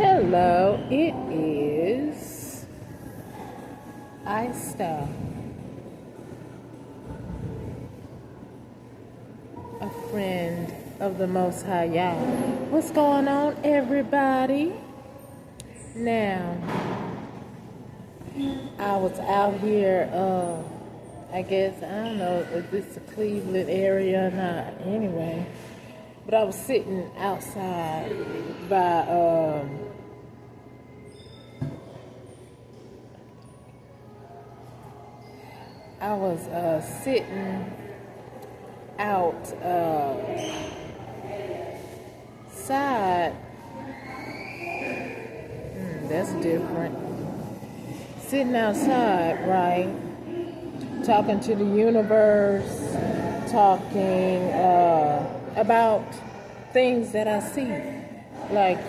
Hello, it is Ista, a friend of the Most High Yah. What's going on, everybody? Now, I was out here, I guess, I don't know if it's the Cleveland area or not, anyway. But I was sitting outside by, I was sitting outside. That's different. Sitting outside, right? Talking to the universe, talking about things that I see. Like,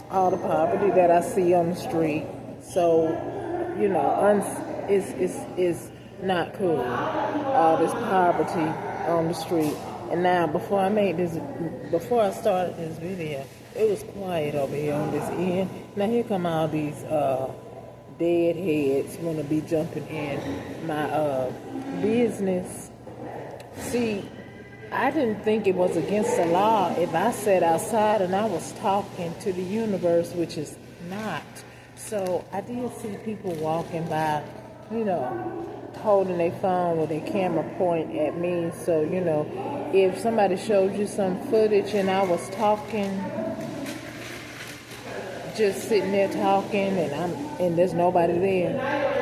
all the poverty that I see on the street. So, it's not cool. All this poverty on the street. And now, before I started this video, it was quiet over here on this end. Now here come all these dead heads want to be jumping in my business. See, I didn't think it was against the law if I sat outside and I was talking to the universe, which is not. So I did see people walking by, holding their phone with their camera point at me. So, if somebody showed you some footage and I was talking, just sitting there talking and there's nobody there.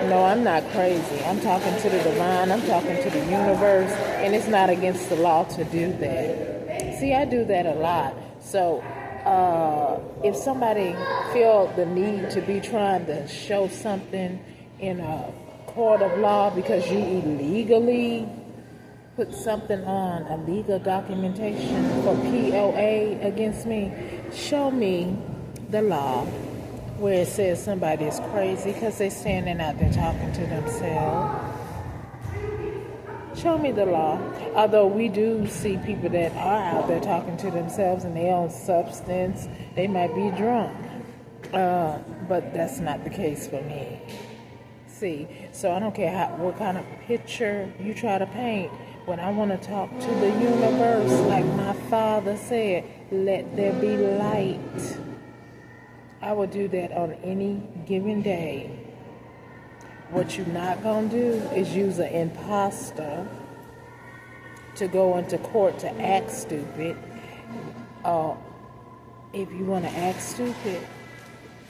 No, I'm not crazy. I'm talking to the divine. I'm talking to the universe, and it's not against the law to do that. See, I do that a lot. So if somebody feel the need to be trying to show something in a court of law because you illegally put something on a legal documentation for POA against me, show me the law where it says somebody is crazy because they're standing out there talking to themselves. Show me the law. Although we do see people that are out there talking to themselves and their own substance, they might be drunk. But that's not the case for me. See, so I don't care what kind of picture you try to paint. When I want to talk to the universe, like my father said, let there be light. I will do that on any given day. What you're not going to do is use an imposter to go into court to act stupid. If you want to act stupid,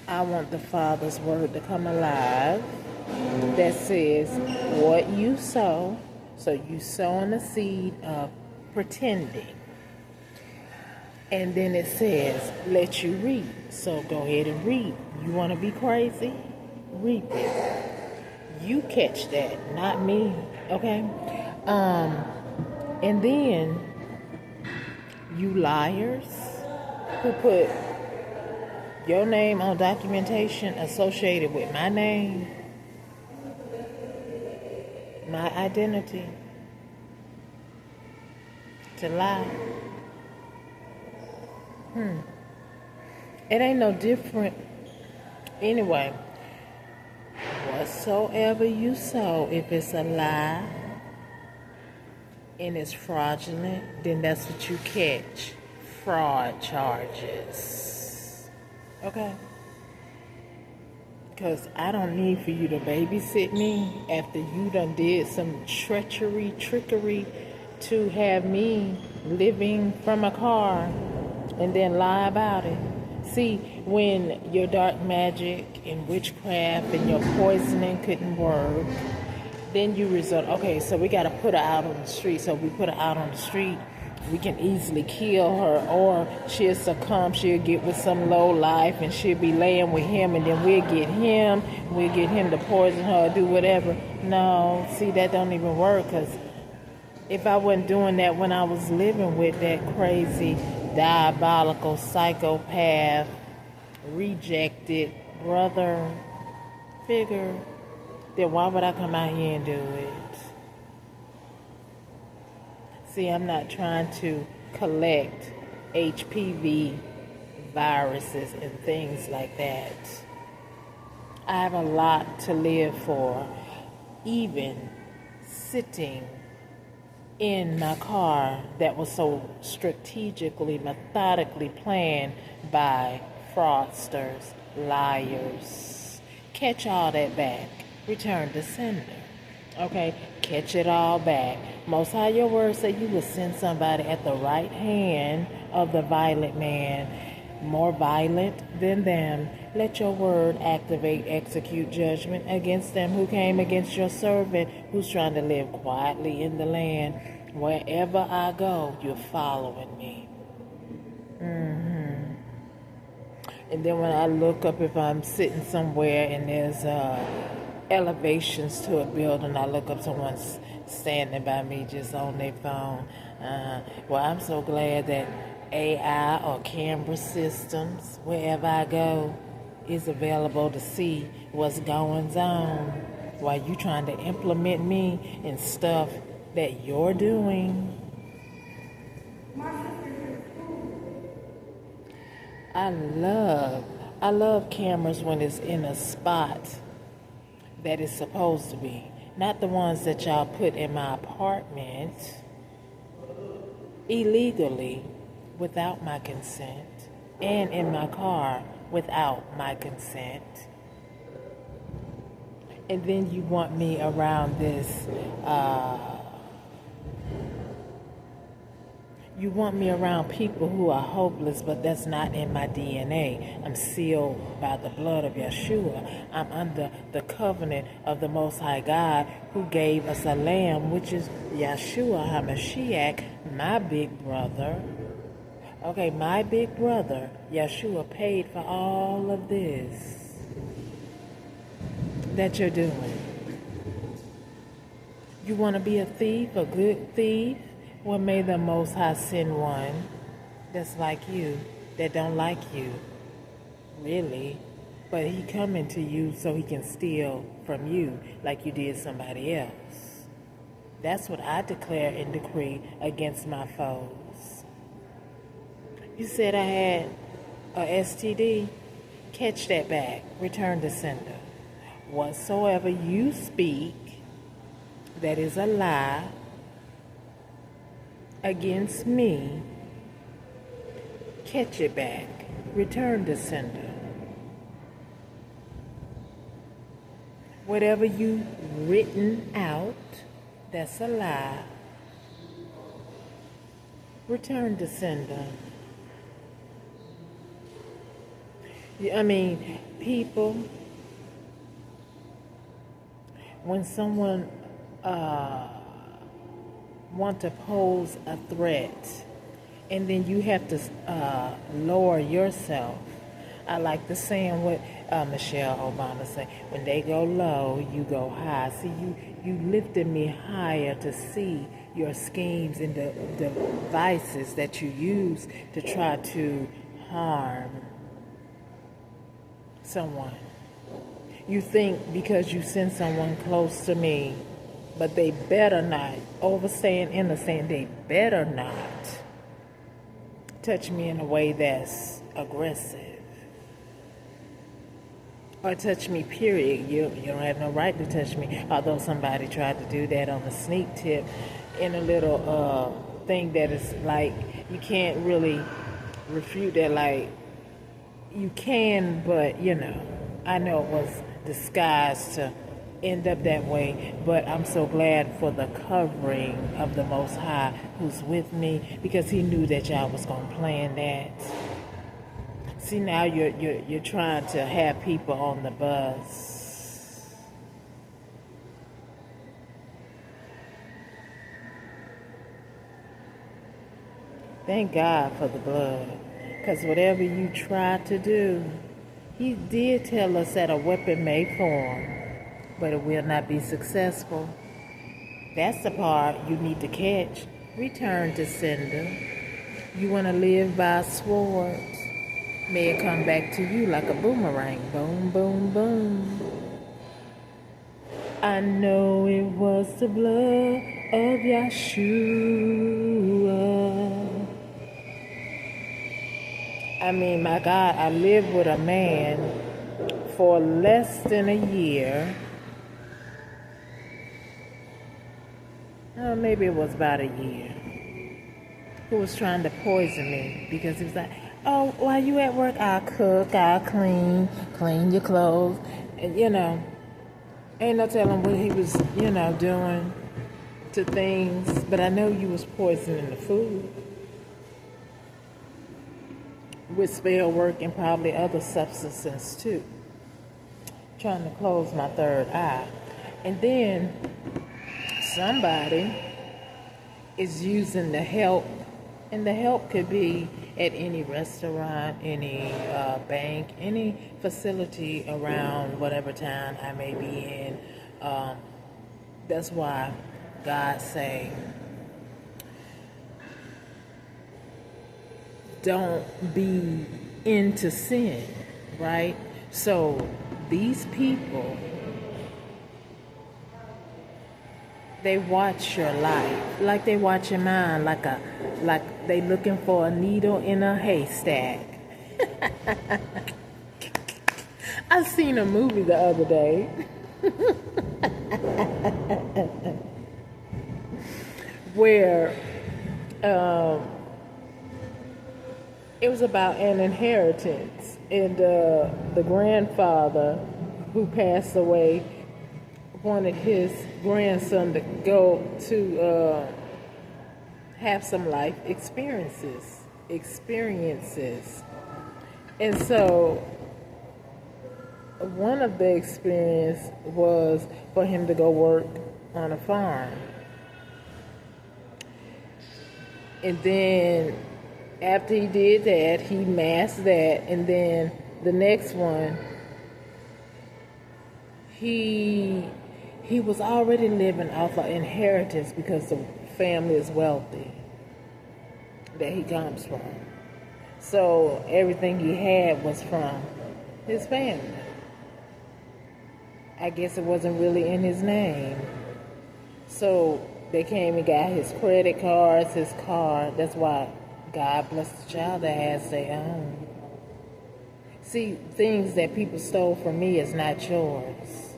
I want the Father's word to come alive that says what you sow. So you sowing the seed of pretending. And then it says, let you reap. So go ahead and reap. You want to be crazy? Reap it. You catch that, not me. Okay? And then, you liars who put your name on documentation associated with my name, my identity, to lie. It ain't no different. Anyway, whatsoever you sow, if it's a lie and it's fraudulent, then that's what you catch. Fraud charges. Okay? Because I don't need for you to babysit me after you done did some trickery to have me living from a car and then lie about it. See, when your dark magic and witchcraft and your poisoning couldn't work, then you resort, okay, so we got to put her out on the street. So if we put her out on the street, we can easily kill her, or she'll succumb, she'll get with some low life, and she'll be laying with him, and then we'll get him to poison her or do whatever. No, see, that don't even work, because if I wasn't doing that when I was living with that crazy, diabolical, psychopath, rejected brother figure, then why would I come out here and do it? See, I'm not trying to collect HPV viruses and things like that. I have a lot to live for, even sitting in my car that was so strategically, methodically planned by fraudsters, liars. Catch all that back. Return to sender. Okay? Catch it all back. Most High, your word said you would send somebody at the right hand of the violent man, more violent than them. Let your word activate, execute judgment against them who came against your servant, who's trying to live quietly in the land. Wherever I go, you're following me. And then when I look up, if I'm sitting somewhere and there's elevations to a building, I look up, someone's standing by me just on their phone. Well, I'm so glad that AI or camera systems, wherever I go, is available to see what's going on while you trying to implement me in stuff that you're doing. I love cameras when it's in a spot that it's supposed to be. Not the ones that y'all put in my apartment illegally without my consent, and in my car without my consent. And then you want me around this, you want me around people who are hopeless, but that's not in my DNA. I'm sealed by the blood of Yeshua. I'm under the covenant of the Most High God, who gave us a lamb, which is Yeshua HaMashiach, my big brother. Okay, my big brother, Yeshua, paid for all of this that you're doing. You want to be a thief, a good thief? Well, may the Most High send one that's like you, that don't like you, really. But he coming to you so he can steal from you like you did somebody else. That's what I declare and decree against my foes. You said I had a STD? Catch that back. Return to sender. Whatsoever you speak that is a lie against me, catch it back. Return to sender. Whatever you written out that's a lie, return to sender. I mean, people, when someone want to pose a threat, and then you have to lower yourself. I like the saying what Michelle Obama said, when they go low, you go high. See, you lifted me higher to see your schemes and the devices that you use to try to harm someone. You think because you send someone close to me, but they better not, overstaying innocent, they better not touch me in a way that's aggressive. Or touch me, period. You don't have no right to touch me. Although somebody tried to do that on the sneak tip in a little thing that is like, you can't really refute that. Like, you can, but I know it was disguised to end up that way, but I'm so glad for the covering of the Most High who's with me, because he knew that y'all was gonna plan that. See, now you're trying to have people on the bus. Thank God for the blood, because whatever you try to do, he did tell us that a weapon may form, but it will not be successful. That's the part you need to catch. Return to sender. You want to live by swords, may it come back to you like a boomerang. Boom, boom, boom. I know it was the blood of Yeshua. I mean, my God, I lived with a man for less than a year. Maybe it was about a year. Who was trying to poison me because he was like, "Oh, while you at work, I'll cook, I'll clean your clothes," and ain't no telling what he was, doing to things. But I know you was poisoning the food with spell work and probably other substances too, trying to close my third eye. And then somebody is using the help, and the help could be at any restaurant, any bank, any facility around whatever town I may be in. That's why God say, don't be into sin, right? So these people, they watch your life like they watching mine, like they looking for a needle in a haystack. I seen a movie the other day where it was about an inheritance, and the grandfather who passed away wanted his grandson to go to have some life experiences. And so one of the experience was for him to go work on a farm. And then after he did that, he masked that, and then the next one, he was already living off an inheritance because the family is wealthy that he comes from. So everything he had was from his family. I guess it wasn't really in his name. So they came and got his credit cards, his car. That's why God bless the child that has their own. See, things that people stole from me is not yours.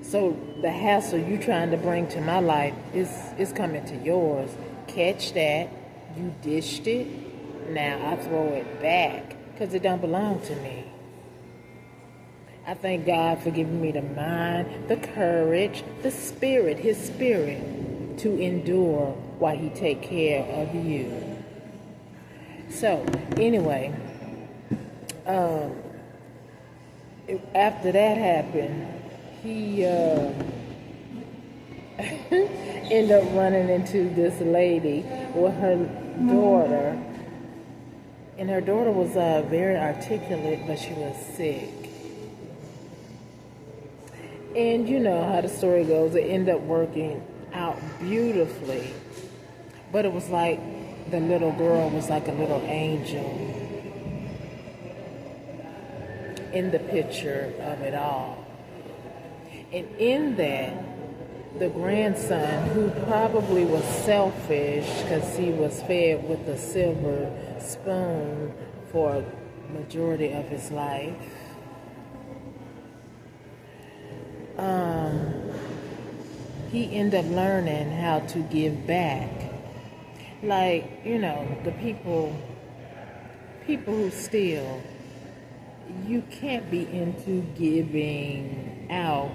So the hassle you trying to bring to my life is coming to yours. Catch that. You dished it. Now I throw it back because it don't belong to me. I thank God for giving me the mind, the courage, the spirit, his spirit, to endure while he take care of you. So, anyway, after that happened, he ended up running into this lady with her daughter. And her daughter was very articulate, but she was sick. And you know how the story goes. It ended up working out beautifully. But it was like the little girl was like a little angel in the picture of it all. And in that, the grandson, who probably was selfish because he was fed with a silver spoon for a majority of his life, he ended up learning how to give back. Like, the people who steal, you can't be into giving out.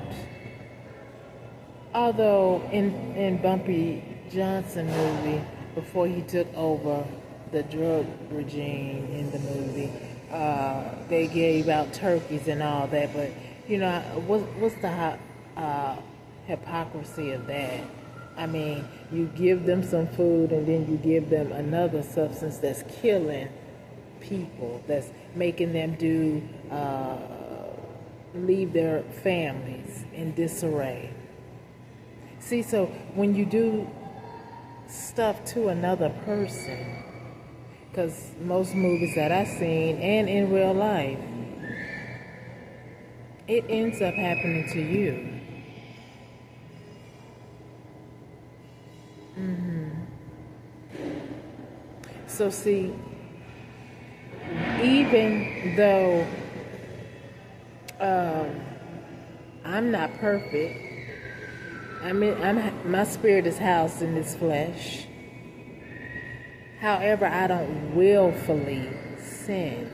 Although in Bumpy Johnson movie, before he took over the drug regime in the movie, they gave out turkeys and all that. But what's the hypocrisy of that? I mean, you give them some food and then you give them another substance that's killing people, that's making them leave their families in disarray. See, so when you do stuff to another person, because most movies that I've seen and in real life, it ends up happening to you. So see, even though I'm not perfect, my spirit is housed in this flesh. However, I don't willfully sin.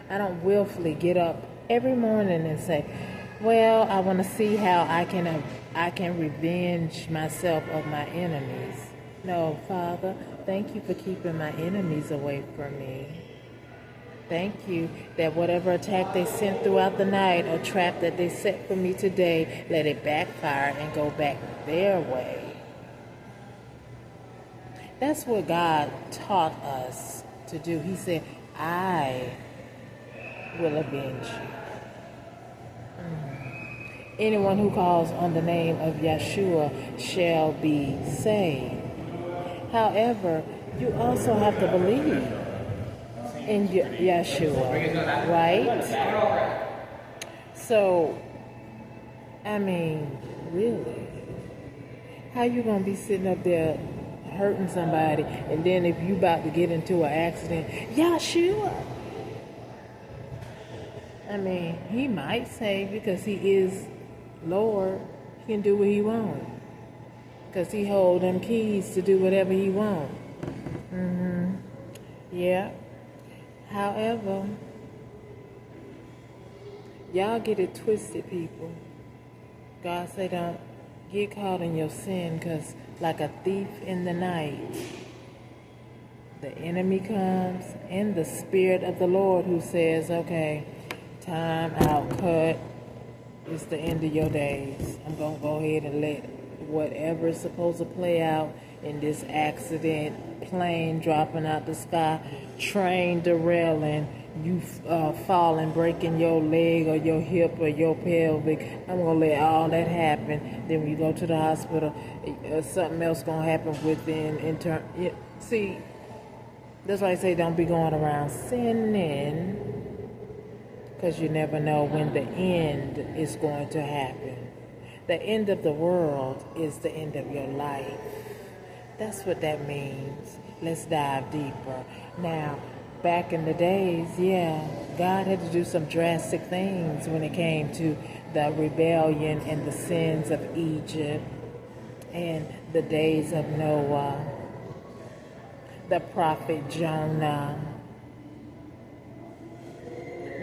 I don't willfully get up every morning and say, well, I want to see how I can revenge myself of my enemies. No, Father, thank you for keeping my enemies away from me. Thank you that whatever attack they sent throughout the night or trap that they set for me today, let it backfire and go back their way. That's what God taught us to do. He said, I will avenge you. Anyone who calls on the name of Yeshua shall be saved. However, you also have to believe in Yeshua, right? So, really, how you gonna be sitting up there hurting somebody, and then if you about to get into an accident, Yeshua? He might say, because he is Lord, he can do what he wants, because he hold them keys to do whatever he wants. Yeah. However, y'all get it twisted, people. God say don't get caught in your sin, because like a thief in the night, the enemy comes, and the Spirit of the Lord who says, okay, time out, cut. It's the end of your days. I'm going to go ahead and let whatever is supposed to play out in this accident, plane dropping out the sky, train derailing, you falling, breaking your leg or your hip or your pelvic. I'm going to let all that happen. Then when you go to the hospital, something else going to happen within. See, that's why I say don't be going around sinning, because you never know when the end is going to happen. The end of the world is the end of your life. That's what that means. Let's dive deeper. Now, back in the days, God had to do some drastic things when it came to the rebellion and the sins of Egypt and the days of Noah, the prophet Jonah,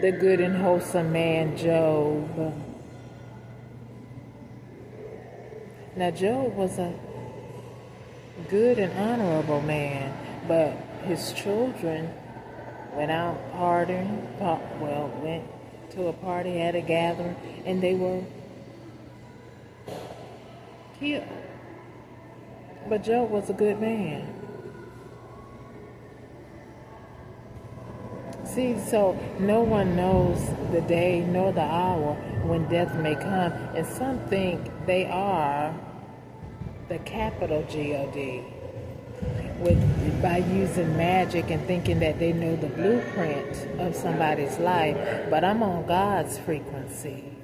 the good and wholesome man Job. Now, Job was a good and honorable man, but his children went out partying, went to a party, had a gathering, and they were killed. But Job was a good man. See, so no one knows the day nor the hour when death may come, and some think they are the capital God by using magic and thinking that they know the blueprint of somebody's life. But I'm on God's frequency.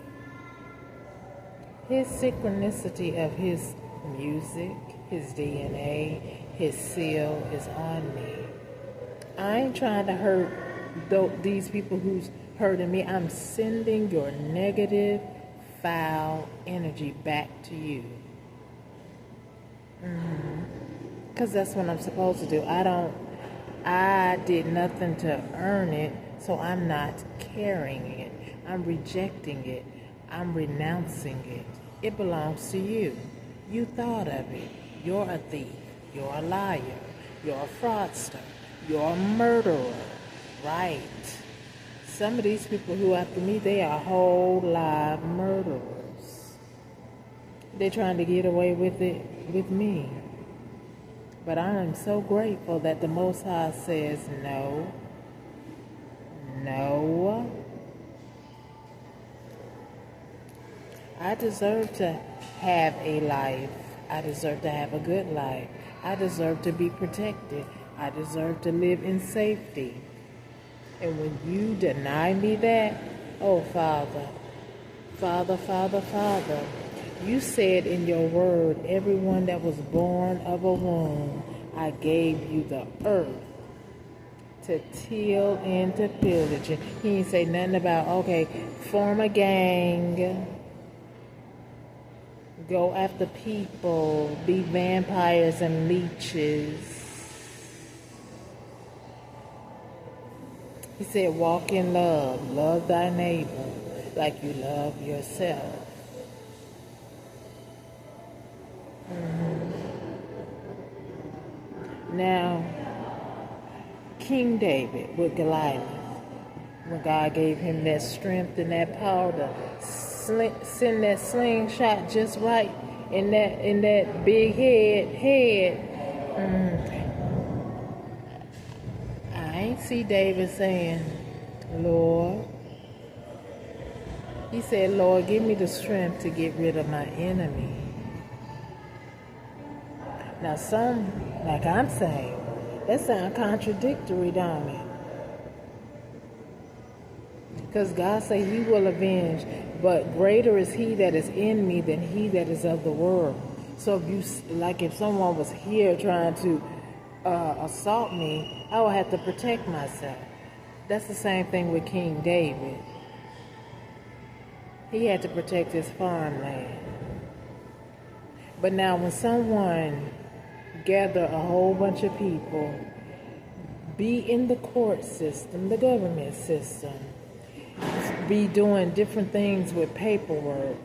His synchronicity of his music, his DNA, his seal is on me. I ain't trying to hurt these people who's hurting me. I'm sending your negative, foul energy back to you. Because that's what I'm supposed to do. I did nothing to earn it, so I'm not carrying it. I'm rejecting it. I'm renouncing it. It belongs to you. You thought of it. You're a thief. You're a liar. You're a fraudster. You're a murderer. Right. Some of these people who after me, they are whole live murderers. They're trying to get away with it with me. But I am so grateful that the Most High says no. No. I deserve to have a life. I deserve to have a good life. I deserve to be protected. I deserve to live in safety. And when you deny me that, oh, Father, Father, Father, Father, you said in your word, everyone that was born of a womb, I gave you the earth to till and to pillage. He ain't say nothing about, okay, form a gang, go after people, be vampires and leeches. He said, walk in love, love thy neighbor like you love yourself. Now, King David with Goliath, when God gave him that strength and that power to send that slingshot just right in that big head. I ain't see David saying, Lord. He said, Lord, give me the strength to get rid of my enemy. Now some, like I'm saying, that sounds contradictory, don't it? Because God say he will avenge, but greater is he that is in me than he that is of the world. So if someone was here trying to assault me, I would have to protect myself. That's the same thing with King David. He had to protect his farmland. But now when someone gather a whole bunch of people, be in the court system, the government system, be doing different things with paperwork,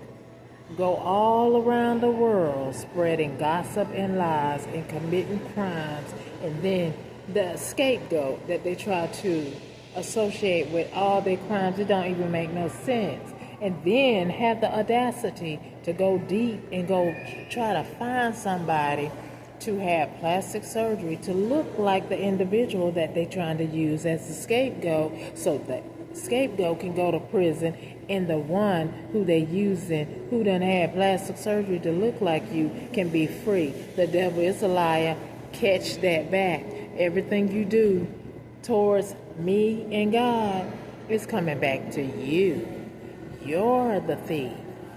go all around the world spreading gossip and lies and committing crimes, and then the scapegoat that they try to associate with all their crimes, it don't even make no sense. And then have the audacity to go deep and go try to find somebody to have plastic surgery to look like the individual that they're trying to use as the scapegoat, so the scapegoat can go to prison and the one who they using, who done had plastic surgery to look like you, can be free. The devil is a liar. Catch that back. Everything you do towards me and God is coming back to you. You're the thief.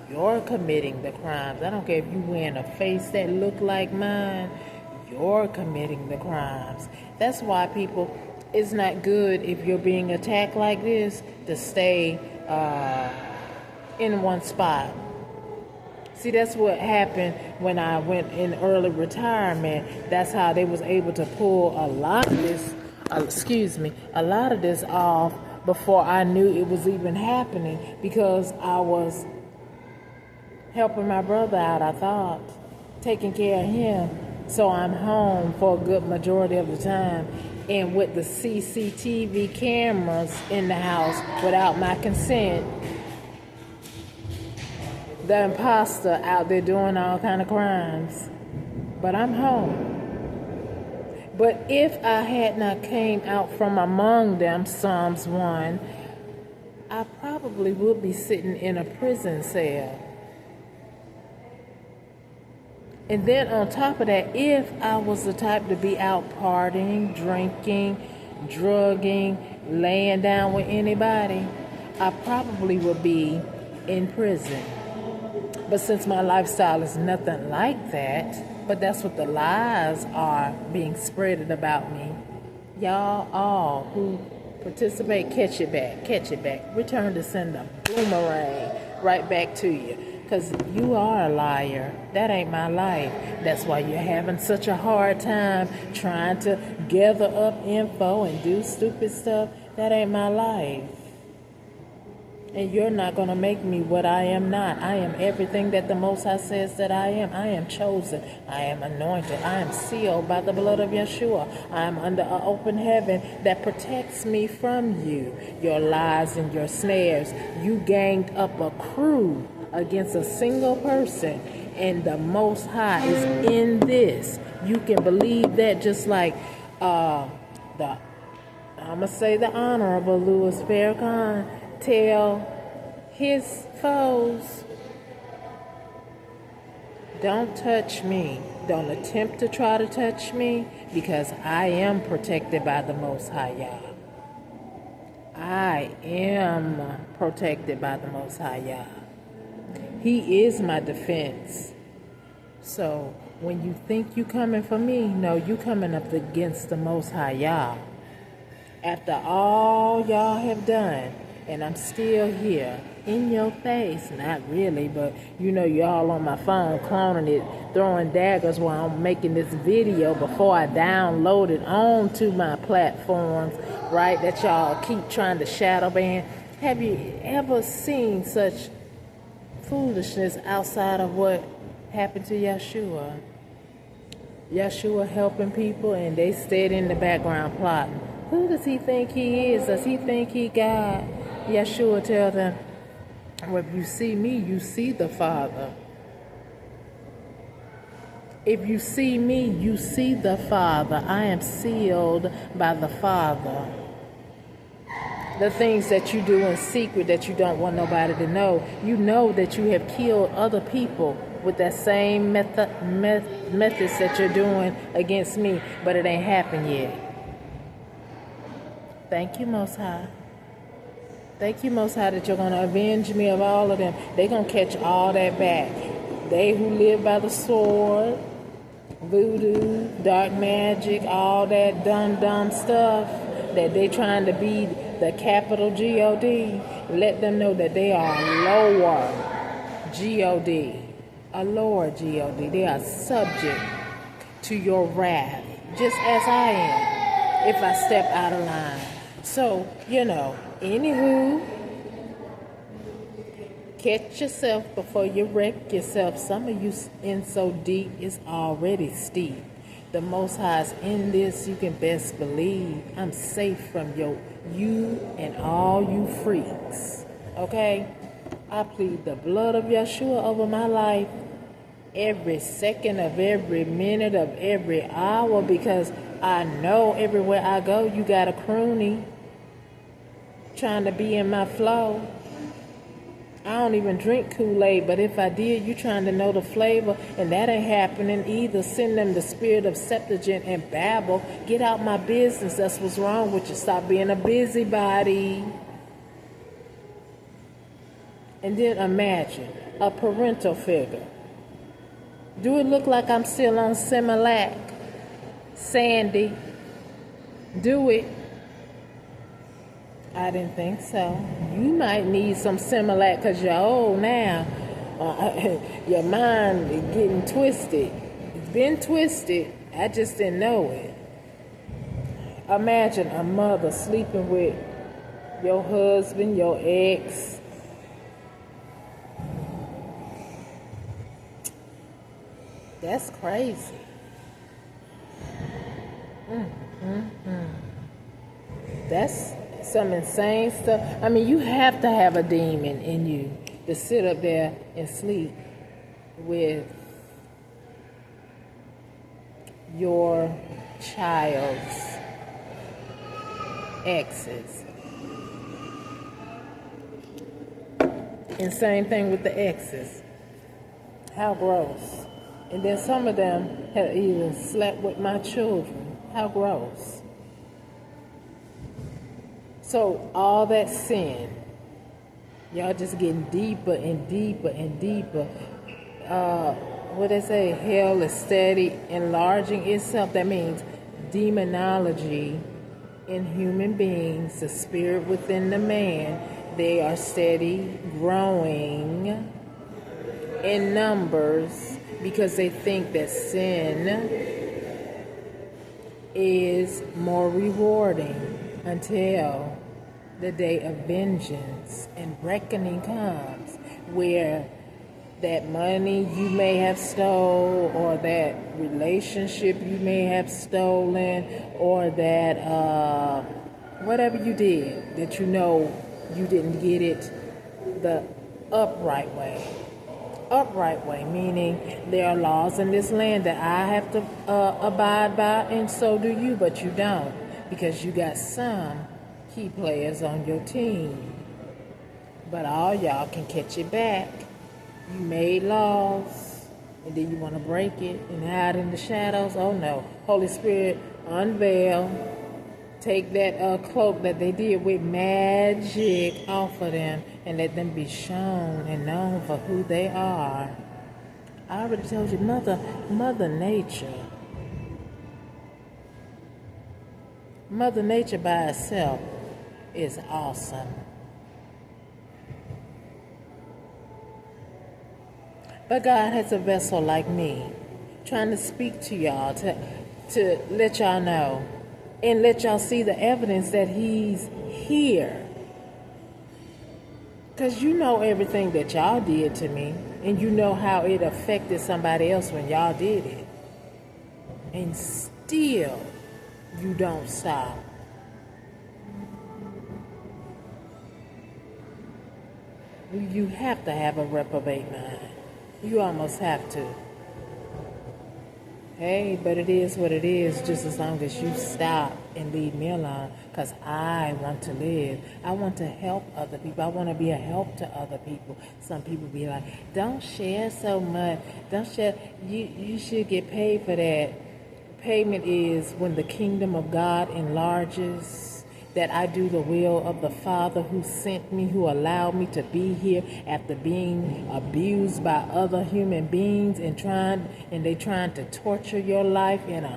You're committing the crimes. I don't care if you wearing a face that look like mine. You're committing the crimes. That's why people, it's not good if you're being attacked like this to stay in one spot. See, that's what happened when I went in early retirement. That's how they was able to pull a lot of this, a lot of this off before I knew it was even happening, because I was helping my brother out, I thought, taking care of him. So I'm home for a good majority of the time. And with the CCTV cameras in the house without my consent, the imposter out there doing all kind of crimes. But I'm home. But if I had not came out from among them, Psalms 1, I probably would be sitting in a prison cell. And then on top of that, if I was the type to be out partying, drinking, drugging, laying down with anybody, I probably would be in prison. But since my lifestyle is nothing like that, but that's what the lies are being spreaded about me. Y'all all who participate, catch it back. Return to send a boomerang right back to you. Because you are a liar. That ain't my life. That's why you're having such a hard time trying to gather up info and do stupid stuff. That ain't my life. And you're not going to make me what I am not. I am everything that the Most High says that I am. I am chosen. I am anointed. I am sealed by the blood of Yeshua. I am under an open heaven that protects me from you, your lies and your snares. You ganged up a crew against a single person, and the Most High is in this. You can believe that, just like I'm going to say the Honorable Louis Farrakhan tell his foes, don't touch me. Don't attempt to try to touch me, because I am protected by the Most High Yah. I am protected by the Most High Yah. He is my defense. So when you think you coming for me, no, you coming up against the Most High Yah. After all y'all have done, and I'm still here in your face. Not really, but you know, y'all on my phone cloning it, throwing daggers while I'm making this video before I download it onto my platforms, right? That y'all keep trying to shadow ban. Have you ever seen such foolishness outside of what happened to Yeshua? Yeshua helping people and they stayed in the background plotting. Who does he think he is? Does he think he God? Yeshua tell them, well, if you see me, you see the Father. If you see me, you see the Father. I am sealed by the Father. The things that you do in secret that you don't want nobody to know, you know that you have killed other people with that same methods that you're doing against me, but it ain't happened yet. Thank you, Most High. Thank you, Most High, that you're going to avenge me of all of them. They're going to catch all that back. They who live by the sword, voodoo, dark magic, all that dumb stuff that they trying to be the capital G-O-D, let them know that they are lower G-O-D. A lower G-O-D. They are subject to your wrath, just as I am, if I step out of line. So, you know, anywho, catch yourself before you wreck yourself. Some of you in so deep, it's already steep. The Most High is in this, you can best believe. I'm safe from you and all you freaks. Okay? I plead the blood of Yeshua over my life every second of every minute of every hour, because I know everywhere I go, you got a croonie trying to be in my flow. I don't even drink Kool-Aid, but if I did, you trying to know the flavor, and that ain't happening either. Send them the spirit of Septuagint and Babel. Get out my business. That's what's wrong with you. Stop being a busybody. And then imagine a parental figure. Do it look like I'm still on Similac? Sandy? Do it. I didn't think so. You might need some Similac because you're old now. Your mind is getting twisted. It's been twisted. I just didn't know it. Imagine a mother sleeping with your husband, your ex. That's crazy. That's some insane stuff. I mean, you have to have a demon in you to sit up there and sleep with your child's exes. And same thing with the exes. How gross. And then some of them have even slept with my children. How gross. So all that sin, y'all just getting deeper and deeper and deeper. What they say, hell is steady enlarging itself. That means demonology in human beings, the spirit within the man, they are steady growing in numbers because they think that sin is more rewarding until the day of vengeance and reckoning comes, where that money you may have stole, or that relationship you may have stolen, or that whatever you did that you know you didn't get it the upright way. Upright way, meaning there are laws in this land that I have to abide by, and so do you, but you don't, because you got some key players on your team. But all y'all can catch it back. You made laws, and then you want to break it and hide in the shadows. Oh no. Holy Spirit, unveil. Take that cloak that they did with magic off of them and let them be shown and known for who they are. I already told you, Mother Nature Mother Nature by itself is awesome. But God has a vessel like me trying to speak to y'all, to let y'all know and let y'all see the evidence that he's here. Because you know everything that y'all did to me, and you know how it affected somebody else when y'all did it. And still, you don't stop. You have to have a reprobate mind. You almost have to. Hey, but it is what it is, just as long as you stop and leave me alone, because I want to live. I want to help other people. I want to be a help to other people. Some people be like, don't share so much. Don't share. You should get paid for that. Payment is when the kingdom of God enlarges, that I do the will of the Father who sent me, who allowed me to be here after being abused by other human beings and they trying to torture your life and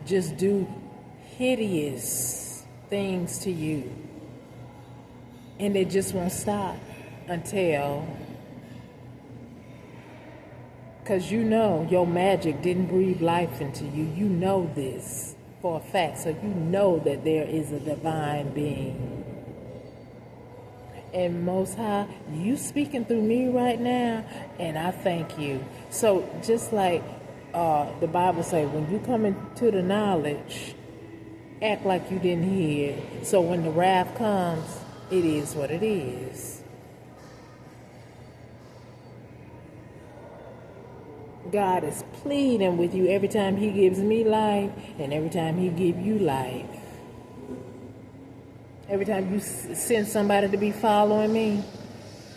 just do hideous things to you. And they just won't stop until, because you know your magic didn't breathe life into you. You know this for a fact, so you know that there is a divine being. And Most High, you speaking through me right now, and I thank you. So just like the Bible say, when you come into the knowledge, act like you didn't hear it. So when the wrath comes, it is what it is. God is pleading with you every time he gives me life and every time he gives you life. Every time you send somebody to be following me,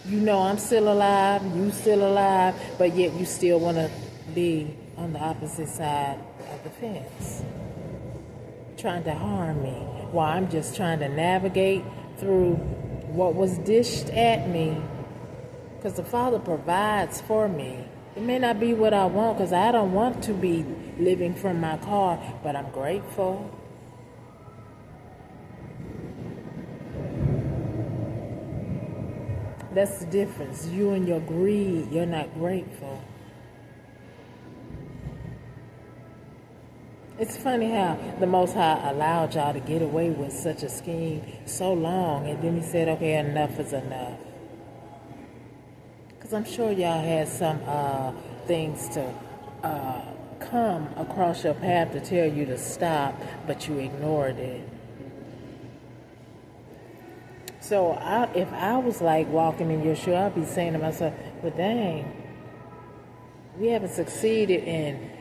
you know I'm still alive, you still alive, but yet you still want to be on the opposite side of the fence, trying to harm me, while I'm just trying to navigate through what was dished at me, because the Father provides for me. It may not be what I want, because I don't want to be living from my car, but I'm grateful. That's the difference. You and your greed, you're not grateful. It's funny how the Most High allowed y'all to get away with such a scheme so long, and then he said, okay, enough is enough. Because I'm sure y'all had some things to come across your path to tell you to stop, but you ignored it. So if I was like walking in your shoe, I'd be saying to myself, well, dang, we haven't succeeded in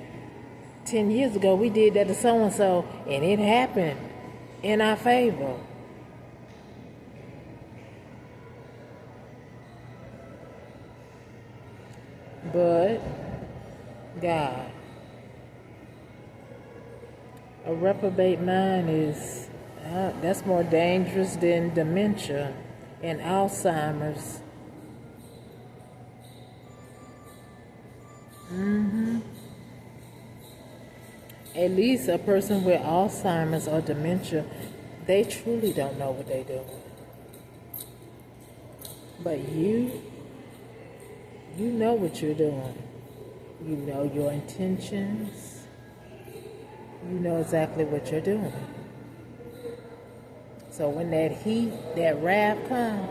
10 years ago. We did that to so-and-so, and it happened in our favor. But God, a reprobate mind is that's more dangerous than dementia and Alzheimer's. At least a person with Alzheimer's or dementia, they truly don't know what they're doing. But you know what you're doing. You know your intentions. You know exactly what you're doing. So when that heat, that wrath comes,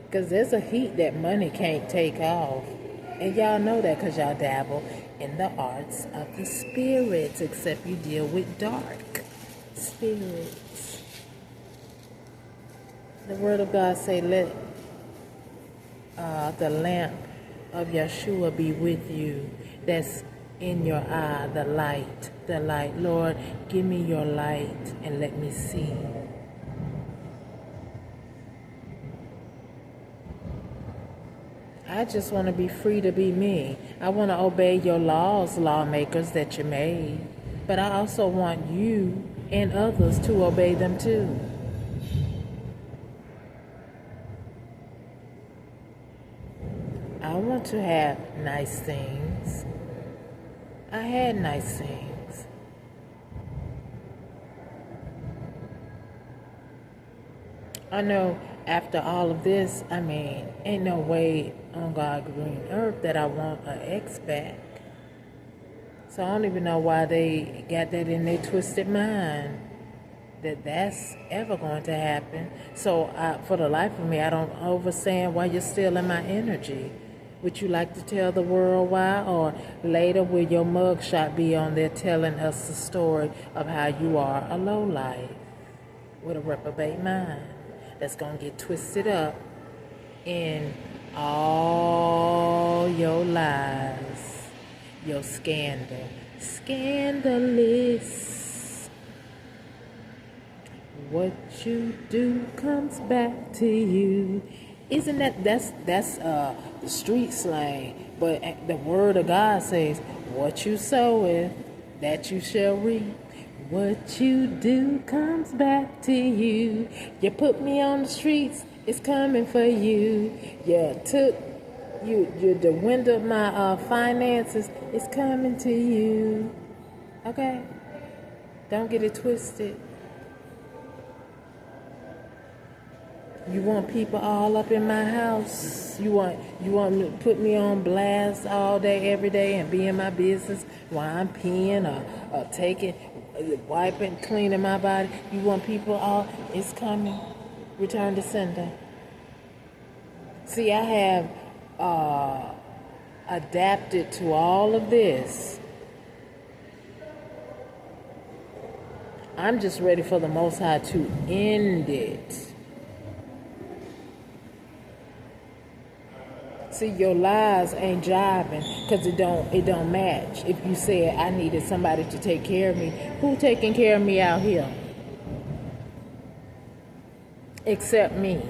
because there's a heat that money can't take off. And y'all know that because y'all dabble in the arts of the spirits, except you deal with dark spirits. The Word of God say, let the lamp of Yeshua be with you. That's in your eye, the light, the light. Lord, give me your light and let me see. I just want to be free to be me. I want to obey your laws, lawmakers that you made. But I also want you and others to obey them too. I want to have nice things. I had nice things. I know after all of this, I mean, ain't no way on God's green earth that I want an ex back. So I don't even know why they got that in their twisted mind, that that's ever going to happen. So for the life of me, I don't understand why you're stealing my energy. Would you like to tell the world why? Or later will your mugshot be on there telling us the story of how you are a lowlife with a reprobate mind that's going to get twisted up in all your lies, your scandalous. What you do comes back to you. Isn't that's the street slang? But the word of God says, "What you soweth, that you shall reap." What you do comes back to you. You put me on the streets, it's coming for you. You dwindled my finances, it's coming to you. Okay? Don't get it twisted. You want people all up in my house. You want to put me on blast all day, every day, and be in my business while I'm peeing or taking, wiping, cleaning my body. You want people all, it's coming. Return to sender. See, I have adapted to all of this. I'm just ready for the Most High to end it. See, your lies ain't jiving because it don't match. If you said I needed somebody to take care of me, who taking care of me out here? Except me.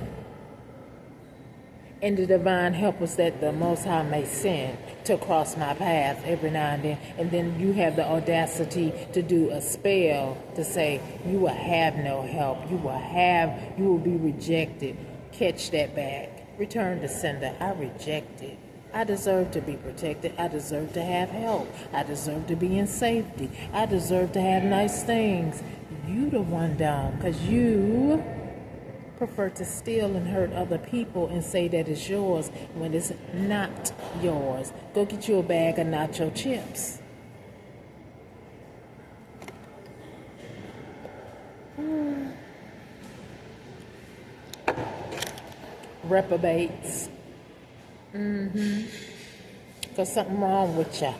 And the divine helpers that the Most High may send to cross my path every now and then. And then you have the audacity to do a spell to say you will have no help. You will be rejected. Catch that back. Return to sender. I reject it. I deserve to be protected. I deserve to have help. I deserve to be in safety. I deserve to have nice things. You the one down, because you prefer to steal and hurt other people and say that it's yours when it's not yours. Go get you a bag of nacho chips. Reprobates. Because something wrong with you.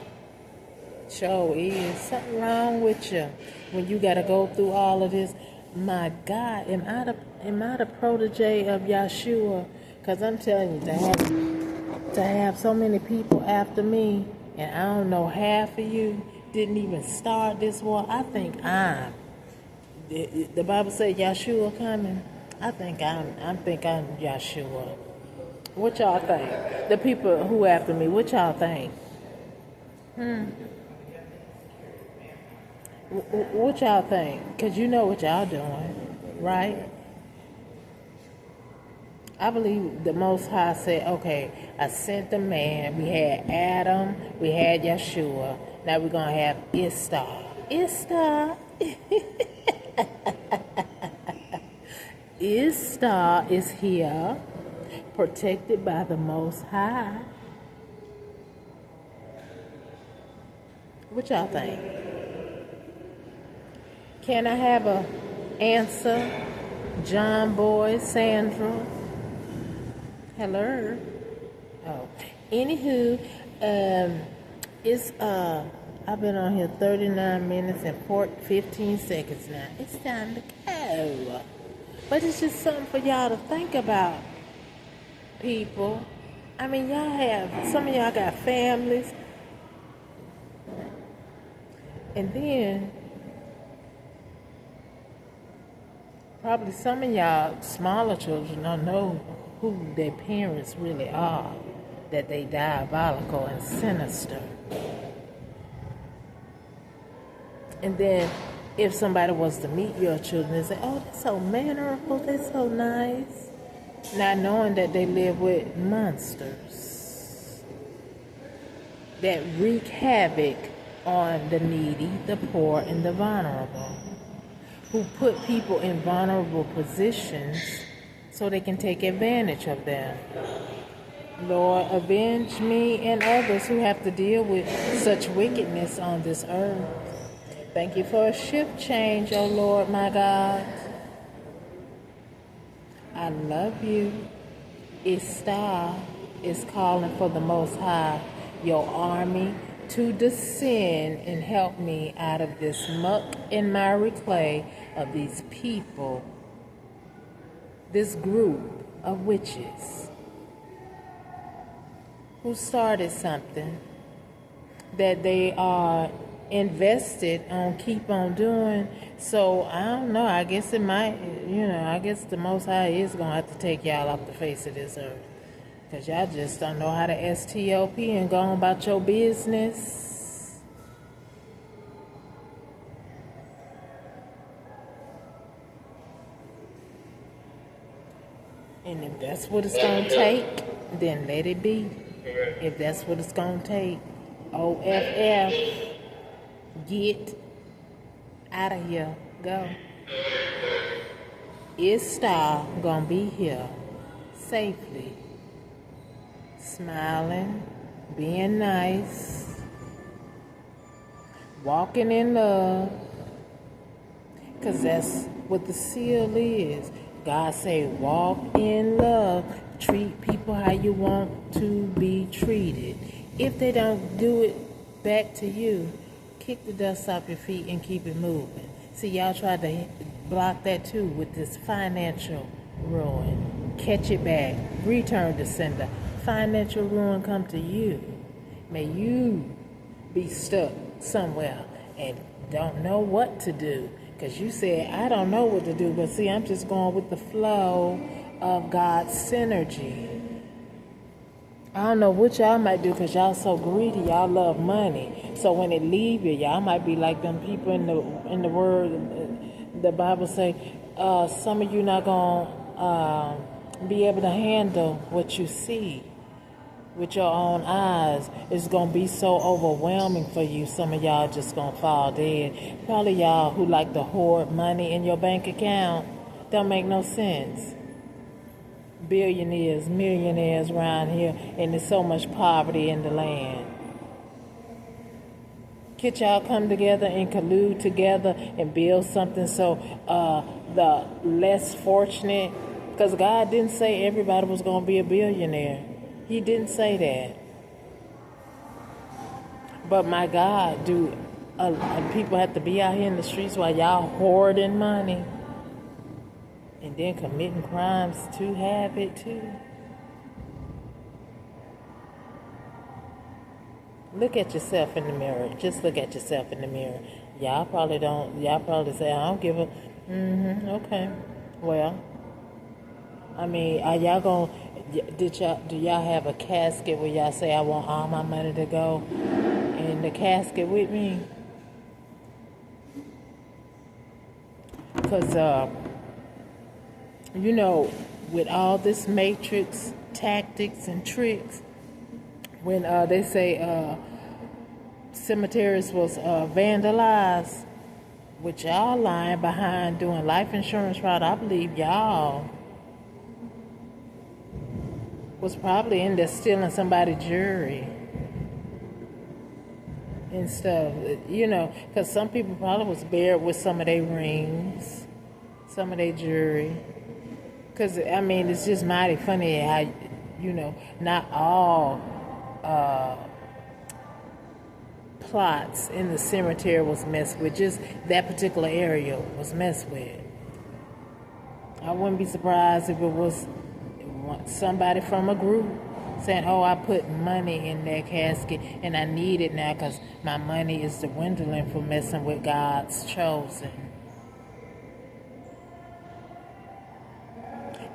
Sure is. Something wrong with you. When you got to go through all of this. My God, am I the protege of Yeshua? Because I'm telling you, to have so many people after me, and I don't know, half of you didn't even start this war. I think the Bible said Yeshua coming. I think I'm Yeshua. What y'all think? The people who after me, what y'all think? What y'all think? Because you know what y'all doing, right? I believe the Most High said, okay, I sent the man. We had Adam. We had Yeshua. Now we're going to have Istar. Istar. Istar is here, protected by the Most High. What y'all think? Can I have a answer? John Boy, Sandra. Hello. Oh, anywho, I've been on here 39 minutes and 15 seconds now. It's time to go. But it's just something for y'all to think about, people. I mean, some of y'all got families. And then, probably some of y'all smaller children don't know who their parents really are, that they diabolical and sinister. And then if somebody was to meet your children and say, oh, they're so mannerable, they're so nice, not knowing that they live with monsters. that wreak havoc on the needy, the poor, and the vulnerable, who put people in vulnerable positions so they can take advantage of them. Lord, avenge me and others who have to deal with such wickedness on this earth. Thank you for a shift change, oh Lord, my God. I love you. Ishtar is calling for the Most High, your army, to descend and help me out of this muck and miry clay of these people, this group of witches who started something that they are invested on, keep on doing. So I don't know, I guess it might, I guess the Most High is going to have to take y'all off the face of this earth, because y'all just don't know how to STOP and go on about your business. And if that's what it's going to take, then let it be. If that's what it's going to take, OFF, get out of here, go. Ishtar going to be here safely, smiling, being nice, walking in love, because that's what the seal is. God say, walk in love, treat people how you want to be treated. If they don't do it back to you, kick the dust off your feet and keep it moving. See, y'all tried to block that too with this financial ruin. Catch it back, return to sender. Financial ruin come to you. May you be stuck somewhere and don't know what to do. Because you said, I don't know what to do. But see, I'm just going with the flow of God's synergy. I don't know what y'all might do, because y'all so greedy. Y'all love money. So when it leave you, y'all might be like them people in the word. The Bible say, some of you not going to be able to handle what you see with your own eyes. It's going to be so overwhelming for you. Some of y'all just going to fall dead. Probably y'all who like to hoard money in your bank account. Don't make no sense. Billionaires, millionaires around here, and there's so much poverty in the land. Could y'all come together and collude together and build something so the less fortunate, because God didn't say everybody was going to be a billionaire. He didn't say that. But my God, do people have to be out here in the streets while y'all hoarding money and then committing crimes to have it too? Look at yourself in the mirror. Just look at yourself in the mirror. Y'all probably say, I don't give a, okay. Well, I mean, are y'all going, do y'all have a casket where y'all say, I want all my money to go in the casket with me? Because, with all this matrix tactics and tricks, when they say cemeteries was vandalized, with y'all lying behind doing life insurance fraud, I believe y'all was probably in there stealing somebody's jewelry and stuff, because some people probably was buried with some of their rings, some of their jewelry. Because, I mean, it's just mighty funny how, not all plots in the cemetery was messed with. Just that particular area was messed with. I wouldn't be surprised if it was somebody from a group saying, oh, I put money in that casket and I need it now because my money is dwindling for messing with God's chosen.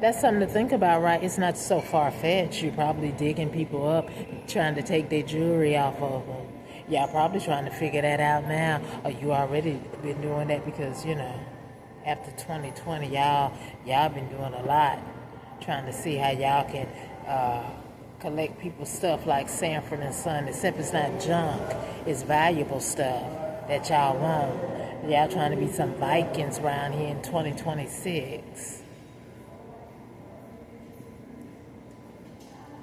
That's something to think about, right? It's not so far-fetched. You're probably digging people up, trying to take their jewelry off of them. Y'all probably trying to figure that out now, or you already been doing that because, after 2020, y'all been doing a lot, trying to see how y'all can collect people's stuff like Sanford and Son, except it's not junk. It's valuable stuff that y'all want. Y'all trying to be some Vikings around here in 2026.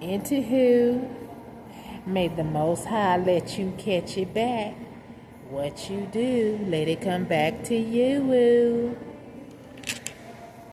Anywho, may the Most High let you catch it back. What you do, let it come back to you.